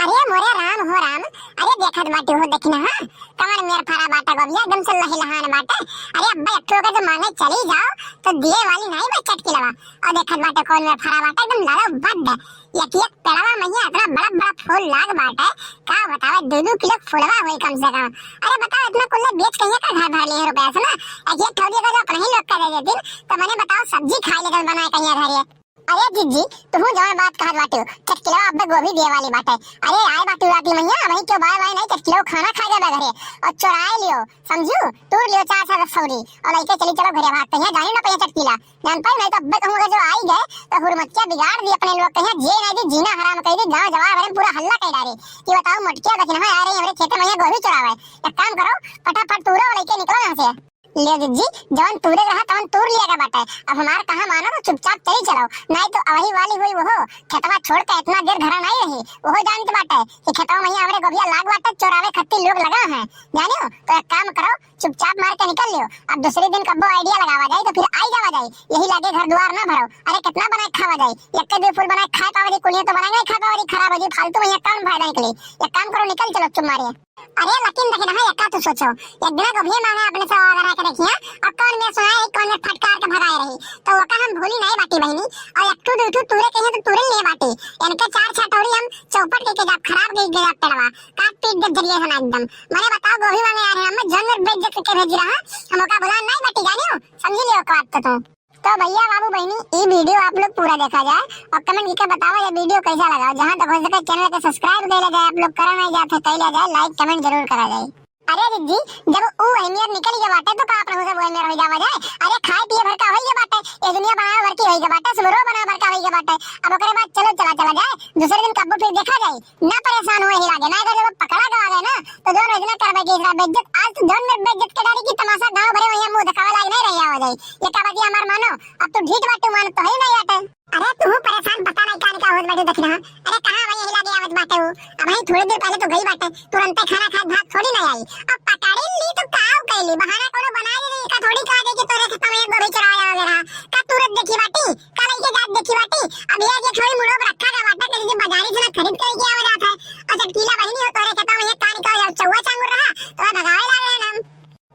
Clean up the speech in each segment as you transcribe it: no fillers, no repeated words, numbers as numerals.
अरे मोरे राम हो राम। अरे देखत बाटे हो देखना हां कमर मेर फरा बाटा गबिया एकदम से लहलहान बाटे। अरे अब्बा एक ठो के मांगे चली जाओ तो दिए वाली नहीं बच चटकी लवा। और देखत बाटे कौन मेर फरा बाटा एकदम लड़ा बड एक एक पेड़वा मैया इतना बड़ा बड़ा फूल लाग बाटे। का बतावे 2-2 किलो फूलवा होई कम से कम। अरे बताओ इतना कुल्ले बेच कहिया का घर भर ले रुपया से ना एक ठोड़ी का जो अपने ही लोग का दे देती तो मैंने बताओ सब्जी खाई लेकर बनाए कहिया घर। अरे जीजी तुम जवन बात कहत बाटे चटकिलो अब्बे गोभी दिए वाली बाटे। अरे आए बाटे राती मैया वही क्यों बाय बाय नहीं चटकिलो खाना खा जाबे घरे और चुराए लियो समझू तोड़ लियो 4 सौरी और लइके चली चलो घरे भाग कहिया जानी ना पहिया चटकिला जान पाई नहीं तो अब्बे कहूंगा जो आई गए तो हुरमतिया बिगाड़ दी अपने लोग कहिया जे नहीं दी जीना हराम कह दी गांव जवार भरे पूरा हल्ला कह डारे कि बताओ मटकिया दखना आ रही हमरे खेत में मैया गोभी चुरावे। एक काम करो फटाफट तोड़ो और लइके निकलो यहां से। ले जी जवन तूरे रहा तवन तूर लिया का बाटा है। अब हमार कहां मानो तो चुपचाप चली चलो नहीं तो वही वाली हुई वो खेतवा छोड़ के इतना देर घर नहीं रही वो जानत बाटा है कि खेतवा में हमरे गोभिया लाग बाटा चोरावे खत्ती लोग लगा है जानियो। तो एक काम करो चुपचाप मार के निकल लियो। अब दूसरे दिन कब्बो आइडिया लगावा जाए तो फिर आई जावा जाए यही लागे घर द्वार ना भरो। अरे कितना बनाए खावा जाए एक के 2 फूल बनाए खा पावे कुलिया तो बनाए नहीं खा पावे खराब हो जी फालतू में काम फायदा निकले। एक काम करो निकल चलो चुप मारिए। अरे लेकिन देखना है एक तो सोचो एक दिन गोभी मांगे अपने से वगैरह के देखिए और कौन में सुना है कौन में फटकार के भगाए रही तो वो का हम भूली नहीं बाटी बहनी और एक टू 2 तूरे कहे तो तूरे ले बाटी इनके 4 छटौड़ी हम चौपट के जब खराब गई गया पेड़वा काट पीट दे जरिए है एकदम। मैंने बताओ गोभी मांगे आ रहे हम जानवर बेइज्जत करके भेज रहा हम का बुला नहीं बाटी जानियो समझ लियो बात तो भैया बाबू बहनी ये वीडियो आप लोग पूरा देखा जाए और कमेंट करके बताओ ये वीडियो कैसा लगा। जहां तक हो सके चैनल को सब्सक्राइब कर ले जाए आप लोग करा नहीं जाते कर ले जाए लाइक कमेंट जरूर करा जाए। अरे जी जब वो अहमियत निकल गया बाटे तो का आप लोगों से वो अहमियत हो जावा जाए। अरे खाए पिए भर का होई के बाटे ये दुनिया बनाए भर की होई के बाटे सुबरो बना भर का होई के बाटे। अब ओकरे बाद चलो चला जाए दूसरे दिन कब्बो फिर देखा जाए ना परेशान होए ही लागे ना अगर जब पकड़ा गवा गए ना तो जोन योजना करबे के इसरा बेइज्जत आज तो जोन में बेइज्जत के डारी की तमाशा गांव भरे वही मुंह दिखावा लाग नहीं रही हो जाए। ये का बात हमार मानो अब तो ढीठ बाटे मान तो है नहीं आटे। अरे तू परेशान पता नहीं का होत बाटे देखना। अरे कहां वही हिला गया आवत बाटे वो अब ही थोड़ी देर पहले तो गई बाटे तुरंत खाना खा भात थोड़ी नहीं आई अब पकड़ी ली तो काव कैली बहाना कोनो बना ली का थोड़ी कहा दे कि तोरे खेत में गोभी चराया वगैरह का तुरंत देखी बाटी का लइके जात देखी बाटी अब ये जे थोड़ी मुड़ो रखा का बाटा के बाजारी से खरीद कर के आवे जात है और चटकीला बहनी हो तोरे खेत में ये का निकल चौवा चांगुर रहा तो भगावे लागे हम।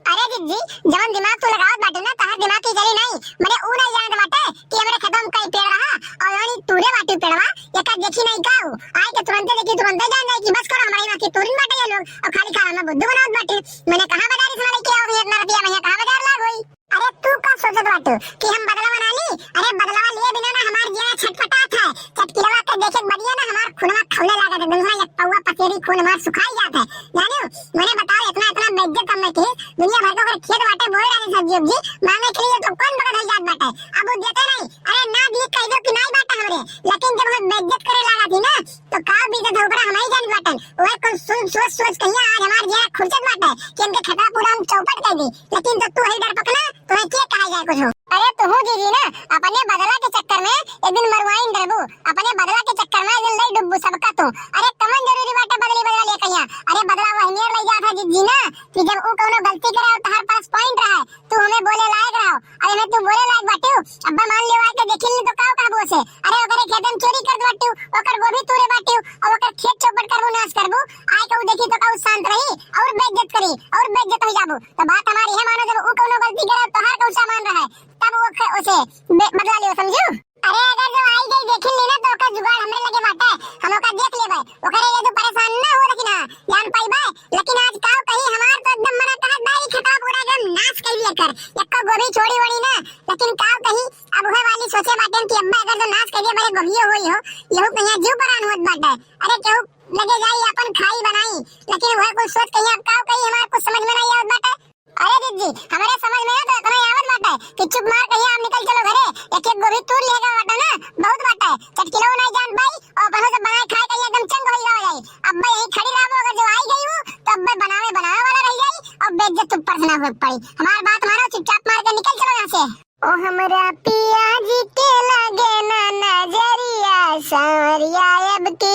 अरे जी जवन दिमाग तो लगावत बाटे ना तहर दिमाग की चली नहीं मैंने ऊ नहीं जानत बाटे कि हमरे खेतों में कई पेड़ रहा और यानी तूरे बाटी पेड़वा एका देखी नहीं काऊ आए के तुरंत देखी तुरंत जान जाए कि बस करो हमारी बात की तुरंत बाटे ये लोग और खाली खाना में बुद्धू बनावत बाटे। मैंने कहां बाजारी से लेके आओ इतना रुपया मैं कहां बाजार लाग होई। अरे तू का सोचत बाटू कि हम बदला बना ली। अरे बदलावा लिए बिना ना हमार जीना छटपटात है चटकिलवा के देखे बढ़िया ना हमार खूनवा खौले लागत है दूसरा एक पौवा पसेरी खून हमार सुखाई जात है जानियो। मैंने बताओ इतना इतना बेइज्जत करने की दुनिया भर का खेत बाटे बोए रहे सब्जी उब्जी मांगे के लिए तो कौन बगल है जात बाटे अब वो देते नहीं। अरे ना दी कह दो कि नहीं बाटा हमरे लेकिन जब हम बेइज्जत करे लगा थी ना तो का बेइज्जत होकर हम ही जान बाटन वो कोई सोच सोच कहिया आज हमार जीना खुरचत बाटे कि इनके खतरा पूरा हम चौपट कर दी लेकिन तो तू ही डर पकना तो के कहा जाए कुछ हो। अरे तू जीजी ना अपने बदला के चक्कर में एक दिन मरवाइन डरबू अपने बदला के चक्कर में एक दिन लई डुब्बू सबका तू। अरे कमन जरूरी बाटे बदला ले कहिया अरे बदला वही नियर ले जात है जीजी ना कि जब वो कोनो गलती करे और तहर पास पॉइंट रहा तू हमें बोले लायक रहो। अरे मैं तू बोले लायक बाटू अब्बा मान ले के देखिल तो का कहबो से अरे ओकरे खेत में चोरी कर बाटू ओकर गोभी तूरे बाटू और ओकर खेत चौपट करबो नाश करबो आए कहू देखी तो कहू शांत रही और बेइज्जत करी और बेइज्जत हो जाबू। तो बात हमारी है मानो जब वो कोनो गलती करे तो हर कहू सामान रहा तब वो उसे बदला लियो समझू। अरे अगर जो आई गई देख ली ना तो ओकर जुगाड़ हमरे लगे बाटे हम ओकर देख लेबे ओकरे ले तो परेशान ना हो लेकिन जान पाइबे लेकिन आज काव कहीं हमार तो एकदम मना कहत बाई खता पूरा एकदम नाश कर लिया कर एको गोभी छोड़ी वड़ी ना लेकिन काव कहीं अब होए वाली सोचे बाटे कि अब्बा अगर तो नाश कर दिए बड़े गोभी होई हो यहू कहीं जीव परान होत बाटे। अरे केहू लगे जाई अपन खाई बनाई लेकिन वह कुछ सोच कहीं अब काव कहीं हमार कुछ समझ में नहीं आवत बाटे। अरे दीदी हमारे समझ में ना तो इतना आवत बाटे कि चुप मार कहीं हम निकल चलो घरे एक एक गोभी तूर लेगा बाटा ना बहुत बाटा है चटकिलो नहीं जान पाई और बनो से बनाए खाए कहीं एकदम चंग हो जाए। अब मैं यही खड़ी रहो अगर जो आई गई हूं तो अब मैं बनावे वाला रह जाई और बेइज्जत ऊपर से ना हो पड़ी। हमारी बात मानो चुपचाप मार के निकल चलो यहां से। ओ हमरा पिया जी के लगे ना नजरिया सावरिया अब की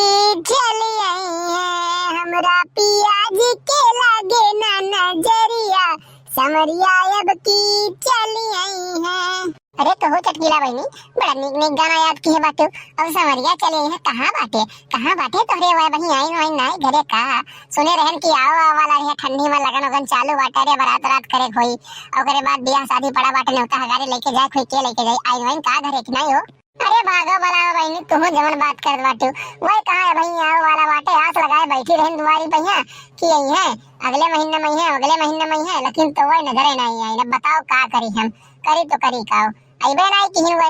चली आई है हमरा पिया जी के लगे ना नजरिया समरिया अब की चली आई है। अरे कहो चटकीला बहनी, बड़ा निक निक गाना याद की है बाटू। अब समरिया चले हैं कहाँ बाटे तोहरे वह वही आई वही नाई घरे का सुने रहन की आओ वाला है ठंडी में लगन लगन चालू बाटे रे बारात रात करे कोई ओकरे बाद बियाह शादी पड़ा बाटे न्योता हगारे लेके जाए कोई के लेके जाए आई वही का घरे की नहीं हो। अरे भागो बला बहनी तुम जमन बात कर बाटू वह कहाँ है भाई आओ वाला बाटे आस लगाए बैठी रहन दुआरी भैया कि यही है अगले महीने में है लेकिन तो वही नजर नहीं आई। अब बताओ का करी हम करी तो करी का अइबे नहीं कि हिलवे।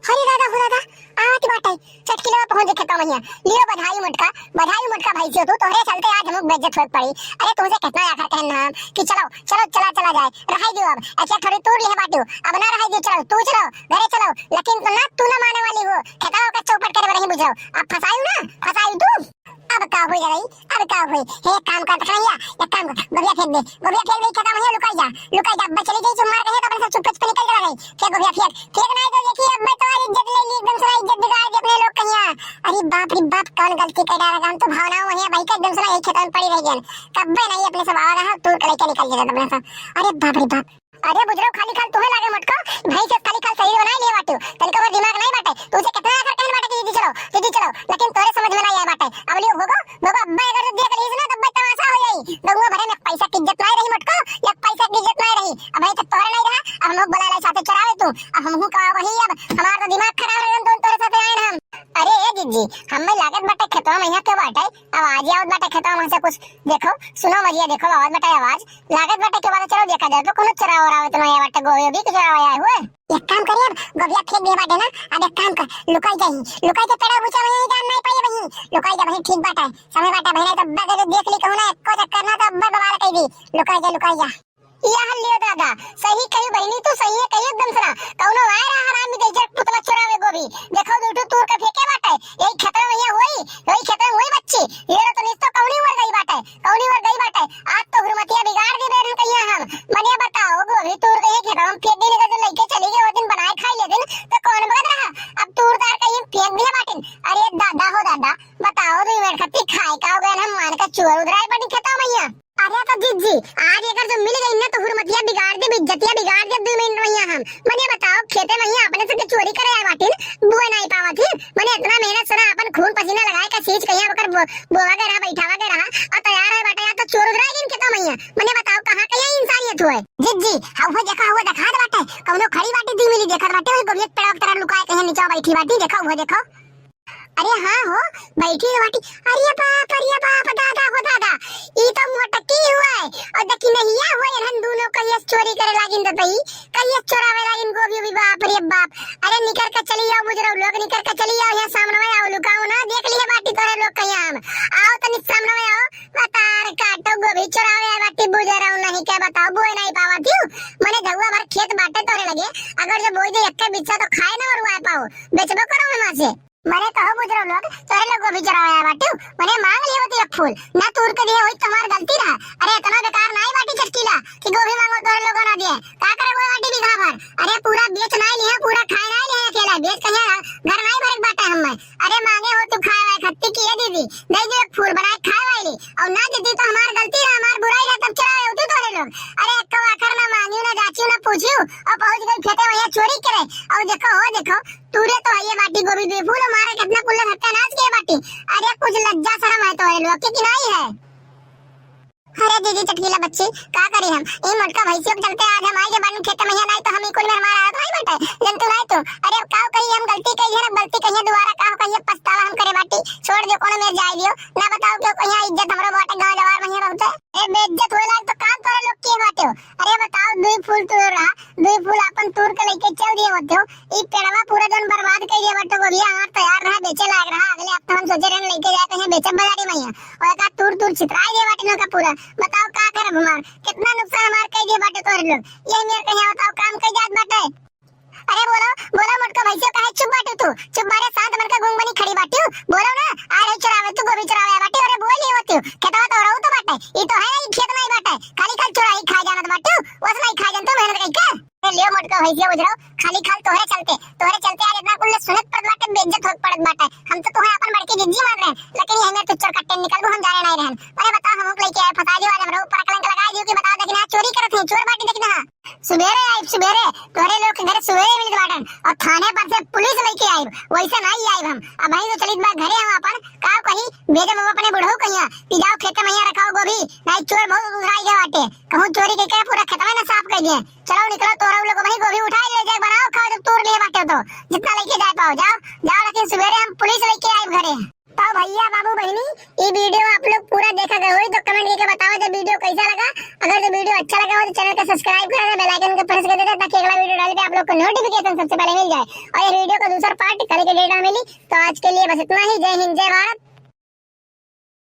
हरी दादा हो दादा आती बाटे चटकीला पहुंच देखता मैया लियो बधाई मुटका भाई से तू तोहरे चलते आज हम बेइज्जत होत पड़ी। अरे तुझे कितना आखिर कहना कि चलो चला जाए रहाई दियो अब ऐसे थोड़ी तूर ले बाटू अब ना रहाई दियो चलो तू चलो घरे चलो लेकिन तू ना माने वाली हो खताओ का चौपट करे नहीं बुझाओ अब फसाई तू अब का हो जाई अब का होई हे काम कर खैया एक काम कर गोबिया फेंक दे खत्म है लुकाई जा अब चली गई चुम्मा कहे तो अपने सब चुप निकल जा गई फेंक गोबिया फेंक नहीं तो देखिए अब मैं तुम्हारी इज्जत ले ली एकदम से इज्जत बिगाड़ दी अपने लोग कहिया। अरे बाप रे बाप कौन गलती कर डाला हम तो भावनाओं वही भाई का एकदम से यही खेतन पड़ी रह गई कब नहीं अपने सब आवा रहा तू लेके निकल जा अपने सब। अरे बाप रे बाप अरे बुजरो खाली खाल तुम्हें लागे मटको भाई से खाली खाल सही बनाई ले बाटू तनिक और दिमाग नहीं बाटे तुझे कितना आखिर कहन बाटे कि दीदी चलो लेकिन तोरे समझ में नहीं आया बाटे अब लियो भोगो अब्बा अगर देख लीस ना तब तमाशा हो जाई दगुआ भरे में पैसा की इज्जत नहीं रही मटको या पैसा की इज्जत नहीं रही अब भाई तो तोरे नहीं रहा अब लोग बुला ले साथे चरावे तू अब हमहू का वही अब हमारा तो दिमाग खराब है तो तोरे साथे आए हम। अरे ए जीजी हमें लागत बाटे खेतवा में यहाँ के बाटे आवाज आवत बाटे खेतवा में से कुछ देखो सुनो मजिया देखो आवाज बाटे आवाज लागत बाटे के बाद चलो देखा जाए तो कोनो चराव और आवत नहीं बाटे गोभी भी चराव आया हुए एक काम करिए अब गोबिया फेंक दे बाटे ना अब एक काम कर लुकाई के पेड़ा बुचा वही काम नहीं पाई वही लुकाई जा वही ठीक बाटे समय बाटे भाई तो अब्बा के देख ली कहू ना एको चक्कर ना तो अब्बा बवाल कह दी लुकाई जा यह लियो दादा सही कही बहनी तू सही है कही एकदम सरा कौनो आए रहा हरामी दे जट पुतला चुरावे गोभी देखो दूठू तूर का फेंके बाटे यही खतरा में वही खतरा में वही बच्ची ये तो निस्तो कौनी वर गई बाटे आज तो हुरमतिया बिगाड़ दी बेरन कहिया हम मनिया बताओ गोभी तूर के खेतवा में फेंक दी निकल लेके चली गई वो दिन बनाए खाई ले दिन तो कौन बगद रहा अब तूर दार कहीं फेंक दिया बाटिन। अरे दादा हो दादा बताओ दो मिनट खत्ती खाए का हो गया हम मान का चुर उधराई पड़ी खेतवा मैया। अरे तो जीजी आज अगर जो मिल गई ना तो हुरमतिया बिगाड़ दे इज्जतिया बिगाड़ दे 2 मिनट में हम मने बताओ खेते में अपने से चोरी करे आए बाटिन बुआ नहीं पावा थी मने इतना मेहनत से अपन खून पसीना लगाए का चीज कहिया बकर बोवा के रहा बैठावा के रहा और तैयार है बेटा या तो चोर उधरा गिन खेता मैया मने बताओ कहां कहिया इंसानियत हुए जीजी हुआ देखा दे बाटे कौनो खड़ी बाटी दी मिली देखत बाटे वही गोबियत पेड़ा तरह लुकाए कहीं नीचे बैठी बाटी देखो अरे हाँ हो बैठी बाटी। अरे बाप दादा हो दादा ई तो मोटकी हुआ है और देखी नहीं है हुए हम दोनों कहिया चोरी करे लागिन तो तई कहिया चोरावे लागिन गोभी भी बाप रे बाप। अरे निकल के चली आओ बुजरो लोग निकल के चली आओ यहां सामने में आओ लुकाओ ना देख लिए बाटी तोरे लोग कहिया हम आओ तो सामने में आओ बतार काटो गोभी चोरावे बाटी बुजरो नहीं क्या बताओ बोए नहीं पावा थी मने धुआ भर खेत बाटे तोरे लगे अगर जो बोई दे एक बिच्चा तो खाए ना और वाए पाओ बेचबो करो मैं से मने कहो बुजरो लोग तोरे लोग गोभी चराया बाटू मने मांग लियो होती एक फूल ना तूर के दिए होई तुम्हार गलती रहा। अरे इतना बेकार नहीं बाटी चटकीला कि गोभी मांगो तोरे लोगों ना दिए का करे वो बाटी बिघा भर। अरे पूरा बेच नहीं लिया पूरा खाए नहीं लिया अकेला बेच कहिया घर नहीं भरक बाटा हम में। अरे मांगे हो तू खाए वाए खत्ती की दीदी दे दे एक फूल बनाए खाए वाली और ना दीदी तो हमार गलती रहा हमार बुराई रहा तब चराए होती तोरे लोग। अरे एक आखिर ना मांगियो ना जाचियो ना पूछियो और पहुंच गई खेते वहां चोरी करे और देखो तूरे तो है ये बाटी गोभी दे फूल हमारे कितना कुल्ला सत्यानाश किए बाटी। अरे कुछ लज्जा शर्म है तो लोग की नहीं है। अरे दीदी चटकीला बच्ची का करी हम ये मटका भैंसियों के चलते आज हमारे के बारे खेत में नहीं तो हम कुल में हमारा हाथ नहीं बटे जंतु नहीं तो। अरे अब काव कही हम गलती कही है ना गलती कही दोबारा काव कही पछतावा हम करे बाटी छोड़ दो कोनो में जाई दियो ना बताओ क्यों कहिया इज्जत हमरो बाटे गांव जवार में बहुत है। ए बेइज्जत होए लाग तो काम करे लोग के बाटे हो। अरे बताओ दुई फूल तोड़ रहा दुई फूल अपन तोड़ के लेके चल दिए होते हो ई पेड़वा पूरा दिन बर्बाद कर दिया बटे गोभिया हां तैयार रहा बेचे लाग रहा अगले हफ्ते हम सोचे रहे लेके जाए कहीं बेचे बाजारी में और का तूर छितराई दे बाटे का पूरा बताओ का करब हमार कितना नुकसान हमार कई दे बाटे तोरे लोग यही मेरे कहिया बताओ काम कई जात बाटे। अरे बोलो मोटका भैंसियों काहे चुप बाटे तू चुप बारे साथ मन का घूम बनी खड़ी बाटी बोलो ना आ रही चरावे तू गोभी चरावे बाटी अरे बोल ही होती खेतवा तो रहू तो बाटे ई तो है नहीं खेत नहीं बाटे खाली खाल चोराई खा जाना तो बाटी वस नहीं खा जान तो मेहनत कई के लियो मोटका भैंसिया बुझरो खाली खाल तोहरे चलते आज इतना कुल सुनत पड़त बाटे बेइज्जत होत पड़त बाटे हम तो तोहे अपन बड़की जिज्जी मार रहे लेकिन ये हमें तुच्चर कट्टे निकल हम जा रहे नहीं रहन। अरे बताओ हम लेके आए फसा दियो आज हमरो ऊपर कलंक लगा दियो कि बताओ देखना चोरी करत है चोर बाटी देखना सुबेरे आई सुबेरे तोरे लोग के घर सुबेरे मिलत बाटन और थाने पर से पुलिस लेके आई वैसे नहीं आई हम अब भाई तो चलित बा घरे हम अपन का कहीं बेटे बाबा अपने बुढ़ऊ कहिया कि जाओ खेत में यहाँ रखाओ गोभी नहीं चोर बहुत उधराई गए बाटे कहूं चोरी के करे पूरा खेत में ना साफ कर दिए चलो निकलो तोरा लोग भाई गोभी उठाई ले जाए बनाओ खाओ जब तोड़ लिए बाटे तो जितना लेके जा पाओ जाओ जाओ लेकिन सुबेरे हम पुलिस लेके आई घरे तो भैया बाबू बहनी ये वीडियो आप लोग पूरा देखा गए हो तो कमेंट करके बताओ जो वीडियो कैसा लगा अगर जो वीडियो अच्छा लगा हो तो चैनल को सब्सक्राइब कर देना बेल आइकन को प्रेस कर देना ताकि अगला वीडियो डाले पे आप लोग को नोटिफिकेशन सबसे पहले मिल जाए और ये वीडियो का दूसरा पार्ट कल के डेट में मिली तो आज के लिए बस इतना ही जय हिंद जय भारत।